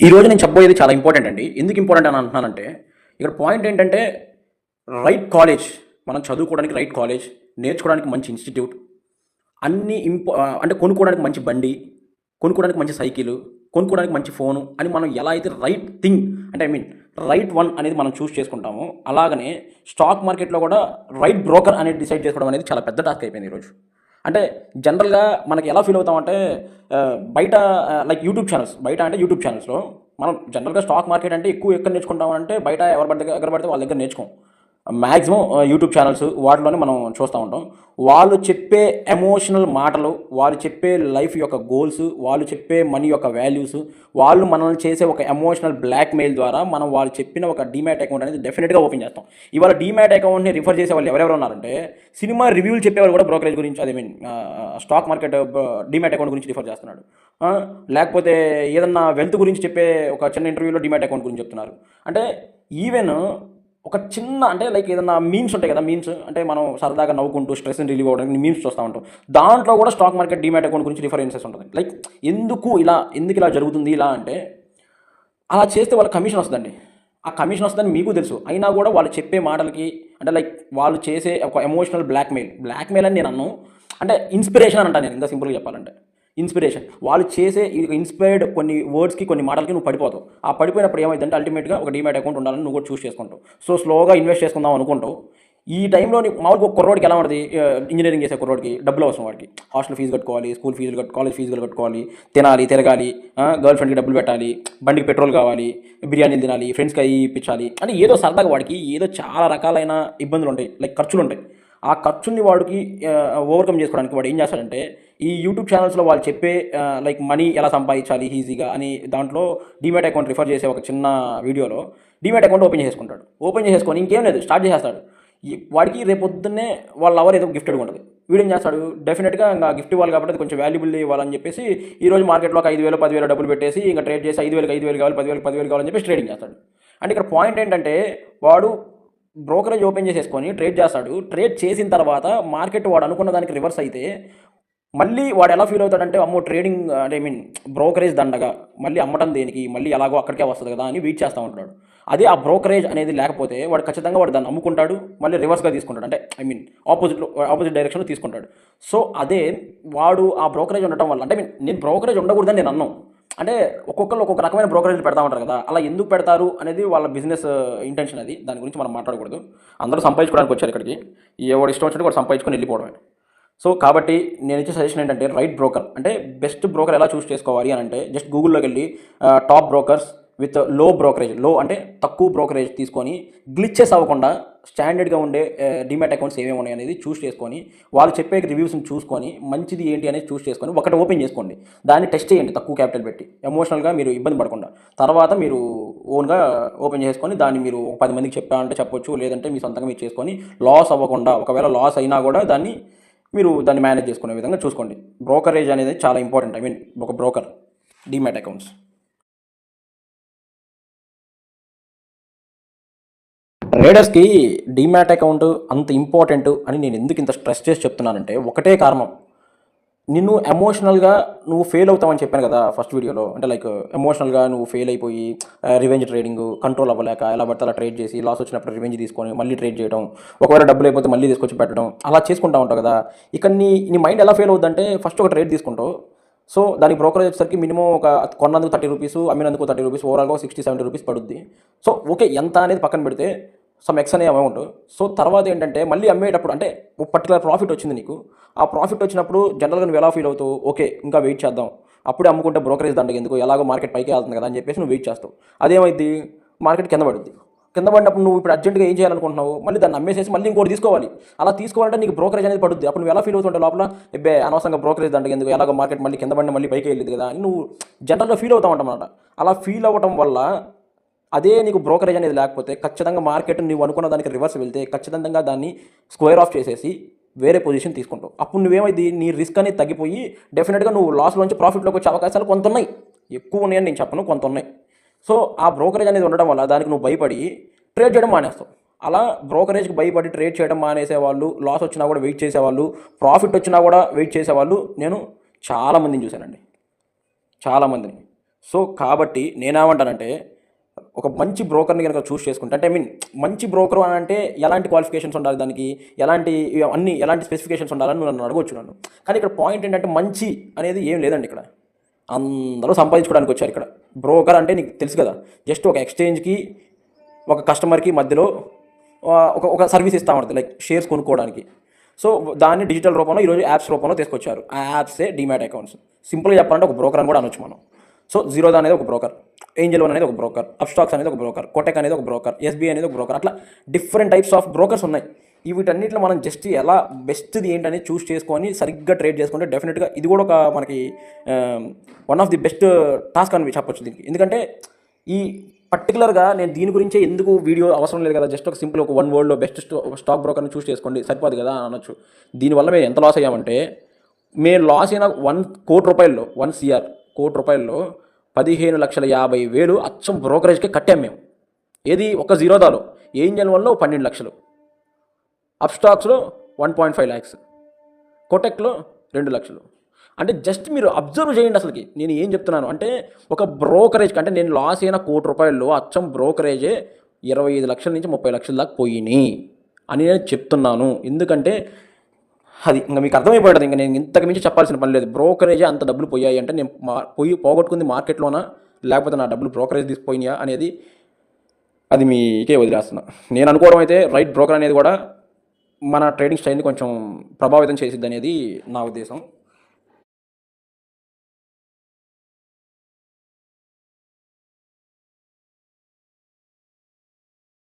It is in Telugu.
ఈరోజు నేను చెప్పబోయేది చాలా ఇంపార్టెంట్ అండి. ఎందుకు ఇంపార్టెంట్ అని అంటున్నానంటే, ఇక్కడ పాయింట్ ఏంటంటే రైట్ కాలేజ్, మనం చదువుకోవడానికి రైట్ కాలేజ్, నేర్చుకోవడానికి మంచి ఇన్‌స్టిట్యూట్, అన్నీ అంటే కొనుక్కోవడానికి మంచి బండి, కొనుక్కోవడానికి మంచి సైకిలు, కొనుక్కోవడానికి మంచి ఫోను అని మనం ఎలా అయితే రైట్ థింగ్ అంటే రైట్ వన్ అనేది మనం చూస్ చేసుకుంటామో, అలాగనే స్టాక్ మార్కెట్‌లో కూడా రైట్ బ్రోకర్ అనేది డిసైడ్ చేసుకోవడం అనేది చాలా పెద్ద టాస్క్ అయిపోయింది ఈరోజు. అంటే జనరల్‌గా మనకి ఎలా ఫీల్ అవుతామంటే బయట లైక్ యూట్యూబ్ ఛానల్స్‌లో మనం జనరల్‌గా స్టాక్ మార్కెట్ అంటే ఎక్కడ నేర్చుకుంటాం అంటే బయట ఎవరు పడితే వాళ్ళ దగ్గర నేర్చుకోం. మ్యాక్సిమం యూట్యూబ్ ఛానల్స్ వాటిలోనే మనం చూస్తూ ఉంటాం. వాళ్ళు చెప్పే ఎమోషనల్ మాటలు, వాళ్ళు చెప్పే లైఫ్ యొక్క గోల్స్, వాళ్ళు చెప్పే మనీ యొక్క వాల్యూస్, వాళ్ళు మనల్ని చేసే ఒక ఎమోషనల్ బ్లాక్‌మెయిల్ ద్వారా మనం వాళ్ళు చెప్పిన ఒక డీమ్యాట్ అకౌంట్ అనేది డెఫినెట్‌గా ఓపెన్ చేస్తాం. ఇవాళ డీమ్యాట్ అకౌంట్‌ని రిఫర్ చేసే వాళ్ళు ఎవరెవరు ఉన్నారంటే, సినిమా రివ్యూలు చెప్పేవాళ్ళు కూడా బ్రోకరేజ్ గురించి స్టాక్ మార్కెట్ డీమ్యాట్ అకౌంట్ గురించి రిఫర్ చేస్తున్నాడు. లేకపోతే ఏదన్నా వెల్త్ గురించి చెప్పే ఒక చిన్న ఇంటర్వ్యూలో డీమ్యాట్ అకౌంట్ గురించి చెప్తున్నారు. అంటే ఈవెన్ ఒక చిన్న అంటే లైక్ ఏదన్నా మీమ్స్ ఉంటాయి కదా, మీమ్స్ అంటే మనం సరదాగా నవ్వుకుంటూ స్ట్రెస్ని రిలీవ్ అవ్వడానికి మీమ్స్ చూస్తూ ఉంటాం. దాంట్లో కూడా స్టాక్ మార్కెట్ డీమ్యాట్ అకౌంట్ గురించి రిఫరెన్సెస్ ఉంటుంది. లైక్ ఎందుకు ఇలా జరుగుతుంది ఇలా అంటే, అలా చేస్తే వాళ్ళ కమిషన్ వస్తుందండి. ఆ కమిషన్ వస్తుందని మీకు తెలుసు. అయినా కూడా వాళ్ళు చెప్పే మాటలకి అంటే లైక్ వాళ్ళు చేసే ఒక ఎమోషనల్ బ్లాక్మెయిల్ అని నేను అన్నాను. అంటే ఇన్స్పిరేషన్ అని అంటాను నేను, ఇంకా సింపుల్గా చెప్పాలంటే ఇన్స్పిరేషన్. వాళ్ళు చేసే ఇన్స్పైర్డ్ కొన్ని వర్డ్స్కి, కొన్ని మాటలకి నువ్వు పడిపోతావు. ఆ పడిపోయినప్పుడు ఏమైందంటే అల్టిమేట్గా ఒక డీమ్యాట్ అకౌంట్ ఉండాలని నువ్వు కూడా చూస్ చేసుకుంటావు. సో స్లోగా ఇన్వెస్ట్ చేసుకుందాం అనుకుంటావు. ఈ టైంలో మామూలుగా ఒక కుర్రోడికి ఎలా ఉంటుంది, ఇంజనీరింగ్ చేసే కుర్రోడికి డబ్బులు అవసరం, వాడికి హాస్టల్ ఫీజు కట్టుకోవాలి, స్కూల్ ఫీజులు కాలేజ్ ఫీజులు కట్టుకోవాలి, తిరగాలి, గర్ల్ ఫ్రెండ్కి డబ్బులు పెట్టాలి, బండికి పెట్రోల్ కావాలి, బిర్యానీలు తినాలి, ఫ్రెండ్స్కి అవి ఇప్పించాలి అంటే ఏదో సరదాగా వాడికి ఏదో చాలా రకాలైన ఇబ్బందులు ఉంటాయి, లైక్ ఖర్చులు ఉంటాయి. ఆ ఖర్చుని వాడికి ఓవర్కమ్ చేసుకోవడానికి వాడు ఏం చేస్తాడంటే, ఈ యూట్యూబ్ ఛానల్స్లో వాళ్ళు చెప్పే లైక్ మనీ ఎలా సంపాదించాలి ఈజీగా అని దాంట్లో డీమ్యాట్ అకౌంట్ రిఫర్ చేసే ఒక చిన్న వీడియోలో డీమ్యాట్ అకౌంట్ ఓపెన్ చేసేసుకొని ఇంకేం లేదు స్టార్ట్ చేసేస్తాడు. వాడికి రేపొద్దున్నే వాళ్ళ లవర్ ఏదో గిఫ్ట్ అడుగుంటుంది. వీడేం చేస్తాడు, డెఫినెట్గా ఇంకా గిఫ్ట్ ఇవ్వాలి కాబట్టి అది కొంచెం వాల్యుబుల్ ఇవ్వాలని చెప్పేసి ఈరోజు మార్కెట్లో ఒక 5,000 10,000 డబ్బులు పెట్టేసి ఇంకా ట్రేడ్ చేసి 5,000 కావాలి, 10,000 కావాలని చెప్పేసి ట్రేడింగ్ చేస్తాడు. అంటే ఇక్కడ పాయింట్ ఏంటంటే, వాడు బ్రోకరేజ్ ఓపెన్ చేసేసుకొని ట్రేడ్ చేస్తాడు. ట్రేడ్ చేసిన తర్వాత మార్కెట్ వాడు అనుకున్న దానికి రివర్స్ అయితే మళ్ళీ వాడు ఎలా ఫీల్ అవుతాడంటే, అమ్మో ట్రేడింగ్ అంటే బ్రోకరేజ్ దండగా, మళ్ళీ అమ్మటం దేనికి, మళ్ళీ ఎలాగో అక్కడికే వస్తుంది కదా అని వెయిట్ చేస్తూ ఉంటాడు. అదే ఆ బ్రోకరేజ్ అనేది లేకపోతే వాడు ఖచ్చితంగా వాడు దాన్ని అమ్ముకుంటాడు, మళ్ళీ రివర్స్గా తీసుకుంటాడు, అంటే ఆపోజిట్ డైరెక్షన్లో తీసుకుంటాడు. సో అదే వాడు ఆ బ్రోకరేజ్ ఉండటం వల్ల అంటే నేను బ్రోకరేజ్ ఉండకూడదని నేను అన్నాను. అంటే ఒక్కొక్కరు ఒక్కొక్క రకమైన బ్రోకరేజ్లు పెడతా ఉంటారు కదా, అలా ఎందుకు పెడతారు అనేది వాళ్ళ బిజినెస్ ఇంటెన్షన్. అది దాని గురించి మనం మాట్లాడకూడదు. అందరూ సంపాదించుకోవడానికి వచ్చారు ఇక్కడికి, ఎవడు ఇష్టం వచ్చినట్టు వాడు సంపాదించుకొని వెళ్ళిపోవడమే. సో కాబట్టి నేను ఇచ్చే సజెషన్ ఏంటంటే, రైట్ బ్రోకర్ అంటే బెస్ట్ బ్రోకర్ ఎలా చూస్ చేసుకోవాలి అని అంటే, జస్ట్ గూగుల్లోకి వెళ్ళి టాప్ బ్రోకర్స్ విత్ లో అంటే తక్కువ బ్రోకరేజ్ తీసుకొని, గ్లిచెస్ అవ్వకుండా స్టాండర్డ్గా ఉండే డీమ్యాట్ అకౌంట్స్ ఏమేమి ఉన్నాయి అనేది చూస్ చేసుకొని, వాళ్ళు చెప్పే రివ్యూస్ని చూసుకొని మంచిది ఏంటి అనేది చూస్ చేసుకొని ఒకటి ఓపెన్ చేసుకోండి. దాన్ని టెస్ట్ చేయండి తక్కువ క్యాపిటల్ పెట్టి, ఎమోషనల్గా మీరు ఇబ్బంది పడకుండా. తర్వాత మీరు ఓన్గా ఓపెన్ చేసుకొని దాన్ని మీరు 10 మందికి చెప్పాలంటే చెప్పొచ్చు, లేదంటే మీ సొంతంగా మీరు చేసుకొని లాస్ అవ్వకుండా, ఒకవేళ లాస్ అయినా కూడా దాన్ని మేనేజ్ చేసుకునే విధంగా చూసుకోండి. బ్రోకరేజ్ అనేది చాలా ఇంపార్టెంట్. ఒక బ్రోకర్ డీమ్యాట్ అకౌంట్స్. ట్రేడర్స్కి డీమ్యాట్ అకౌంట్ అంత ఇంపార్టెంట్ అని నేను ఎందుకు ఇంత స్ట్రెస్ చేసి చెప్తున్నానంటే, ఒకటే కారణం. నిన్ను ఎమోషనల్గా నువ్వు ఫెయిల్ అవుతావని చెప్పాను కదా ఫస్ట్ వీడియోలో. అంటే లైక్ ఎమోషనల్గా నువ్వు ఫెయిల్ అయిపోయి రివెంజ్ ట్రేడింగ్ కంట్రోల్ అవ్వలేక ఎలా పడితే అలా ట్రేడ్ చేసి లాస్ వచ్చినప్పుడు రివెంజ్ తీసుకొని మళ్ళీ ట్రేడ్ చేయడం, ఒకవేళ డబ్బులు అయిపోతే మళ్ళీ తీసుకొచ్చి పెట్టడం, అలా చేసుకుంటా ఉంటావు కదా. ఇక నీ మైండ్ ఎలా ఫెయిల్ అవుతుందంటే, ఫస్ట్ ఒక ట్రేడ్ తీసుకుంటావు. సో దానికి బ్రోకరేజ్ వచ్చేసరికి మినిమం ఒక కొన్నందుకు 30 రూపీస్, అమ్మినందుకు 30 రూపీస్, ఓవరాల్గా 60-70 రూపీస్ పడుద్ది. సో ఓకే, ఎంత అనేది పక్కన పెడితే సమ్ ఎక్స్ అనే అమౌంట్. సో తర్వాత ఏంటంటే, మళ్ళీ అమ్మేటప్పుడు అంటే ఒక పర్టికులర్ ప్రాఫిట్ వచ్చింది నీకు. ఆ ప్రాఫిట్ వచ్చినప్పుడు జనరల్గా నువ్వు ఎలా ఫీల్ అవుతావు, ఓకే ఇంకా వెయిట్ చేద్దాం, అప్పుడే అమ్ముకుంటే బ్రోకరేజ్ దండగ ఎందుకు, ఎలాగో మార్కెట్ పైకి వెళ్తుంది కదా అని చెప్పేసి నువ్వు వెయిట్ చేస్తావు. అదేమైంది, మార్కెట్ కింద పడినప్పుడు నువ్వు ఇప్పుడు అర్జెంట్గా ఏం చేయాలనుకుంటున్నావు, మళ్ళీ దాన్ని అమ్మేసేసి మళ్ళీ ఇంకోటి తీసుకోవాలి. అలా తీసుకోవాలంటే నీకు బ్రోకరేజ్ అనేది పడుద్ది. అప్పుడు నువ్వు ఎలా ఫీల్ అవుతుంటే లోపల, అనవసరంగా బ్రోకరేజ్ దండగ ఎందుకు, ఎలాగో మార్కెట్ మళ్ళీ కింద పడిన మళ్ళీ పైకి వెళ్ళింది కదా అని నువ్వు జనరల్గా ఫీల్ అవుతావు అన్నమాట. అలా ఫీల్ అవ్వడం వల్ల అదే నీకు బ్రోకరేజ్ అనేది లేకపోతే ఖచ్చితంగా మార్కెట్ నువ్వు అనుకున్న దానికి రివర్స్ వెళ్తే ఖచ్చితంగా దాన్ని స్క్వేర్ ఆఫ్ చేసేసి వేరే పొజిషన్ తీసుకుంటావు. అప్పుడు నువ్వేమైంది, నీ రిస్క్ అనేది తగ్గిపోయి డెఫినెట్గా నువ్వు లాస్లోంచి ప్రాఫిట్లోకి వచ్చే అవకాశాలు కొంత ఉన్నాయి. ఎక్కువ ఉన్నాయని నేను చెప్పను, కొంత ఉన్నాయి. సో ఆ బ్రోకరేజ్ అనేది ఉండడం వల్ల దానికి నువ్వు భయపడి ట్రేడ్ చేయడం మానేస్తావు. అలా బ్రోకరేజ్కి భయపడి ట్రేడ్ చేయడం మానేసేవాళ్ళు, లాస్ వచ్చినా కూడా వెయిట్ చేసేవాళ్ళు, ప్రాఫిట్ వచ్చినా కూడా వెయిట్ చేసేవాళ్ళు నేను చాలామందిని చూశానండి, చాలామందిని. సో కాబట్టి నేనేమంటానంటే ఒక మంచి బ్రోకర్ని కనుక చూస్ చేసుకుంటే అంటే ఐ మీన్ మంచి బ్రోకర్ అని అంటే ఎలాంటి క్వాలిఫికేషన్స్ ఉండాలి దానికి, ఎలాంటి స్పెసిఫికేషన్స్ ఉండాలని నువ్వు నన్ను అడగొచ్చు నన్ను. కానీ ఇక్కడ పాయింట్ ఏంటంటే మంచి అనేది ఏం లేదండి ఇక్కడ. అందరూ సంపాదించుకోవడానికి వచ్చారు ఇక్కడ. బ్రోకర్ అంటే నీకు తెలుసు కదా, జస్ట్ ఒక ఎక్స్చేంజ్కి ఒక కస్టమర్కి మధ్యలో ఒక సర్వీస్ ఇస్తూ ఉంటుంది, లైక్ షేర్స్ కొనుక్కోవడానికి. సో దాన్ని డిజిటల్ రూపంలో ఈరోజు యాప్స్ రూపంలో తీసుకొచ్చారు. ఆ యాప్సే డీమ్యాట్ అకౌంట్స్. సింపుల్గా చెప్పాలంటే ఒక బ్రోకర్ అని కూడా అనొచ్చు మనం. సో జీరోదా అనేది ఒక బ్రోకర్, ఏంజల్ వన్ అనేది ఒక బ్రోకర్, అప్స్టాక్స్ అనేది ఒక బ్రోకర్, కోటెక్ అనేది ఒక బ్రోకర్, ఎస్బీఐ అనేది ఒక బ్రోకర్. అట్లా డిఫరెంట్ టైప్స్ ఆఫ్ బ్రోకర్స్ ఉన్నాయి. వీటన్నిటిలో మనం జస్ట్ ఎలా బెస్ట్ది ఏంటని చూస్ చేసుకొని సరిగ్గా ట్రేడ్ చేసుకుంటే డెఫినెట్గా ఇది కూడా ఒక మనకి one of the best task అని చెప్పొచ్చు దీనికి. ఎందుకంటే ఈ పర్టికులర్గా నేను దీని గురించే ఎందుకు వీడియో అవసరం లేదు కదా, జస్ట్ ఒక సింపుల్ ఒక వన్ వర్డ్లో బెస్ట్ స్టాక్ బ్రోకర్ని చూస్ చేసుకోండి సరిపోదు కదా అనొచ్చు. దీనివల్ల మేము ఎంత లాస్ అయ్యామంటే, మేము లాస్ అయిన 1 కోటి రూపాయల్లో 1 CR కోటి రూపాయల్లో 15,50,000 అచ్చం బ్రోకరేజ్కే కట్టాం మేము. ఏది ఒక జీరోదాలో, ఏంజల్ వన్లో 12 లక్షలు, అప్స్టాక్స్లో 1.5 lakhs, కోటెక్లో 2 లక్షలు. అంటే జస్ట్ మీరు అబ్జర్వ్ చేయండి అసలుకి నేను ఏం చెప్తున్నాను అంటే, ఒక బ్రోకరేజ్ అంటే నేను లాస్ అయిన కోటి రూపాయల్లో అచ్చం బ్రోకరేజే 25 లక్షల నుంచి 30 లక్షల దాకా పోయినాయి అని నేను చెప్తున్నాను. ఎందుకంటే అది ఇంకా మీకు అర్థమైపోయింది. ఇంకా నేను ఇంతకు మించి చెప్పాల్సిన పని లేదు. బ్రోకరేజే అంత డబ్బులు పోయాయి అంటే నేను పోగొట్టుకుంది మార్కెట్లోనా, లేకపోతే నా డబ్బులు బ్రోకరేజ్ తీసుకుపోయినాయా అనేది అది మీకే వదిలేస్తున్నా. నేను అనుకోవడం అయితే రైట్ బ్రోకర్ అనేది కూడా మన ట్రేడింగ్ స్టైల్ని కొంచెం ప్రభావితం చేసిద్ది అనేది నా ఉద్దేశం.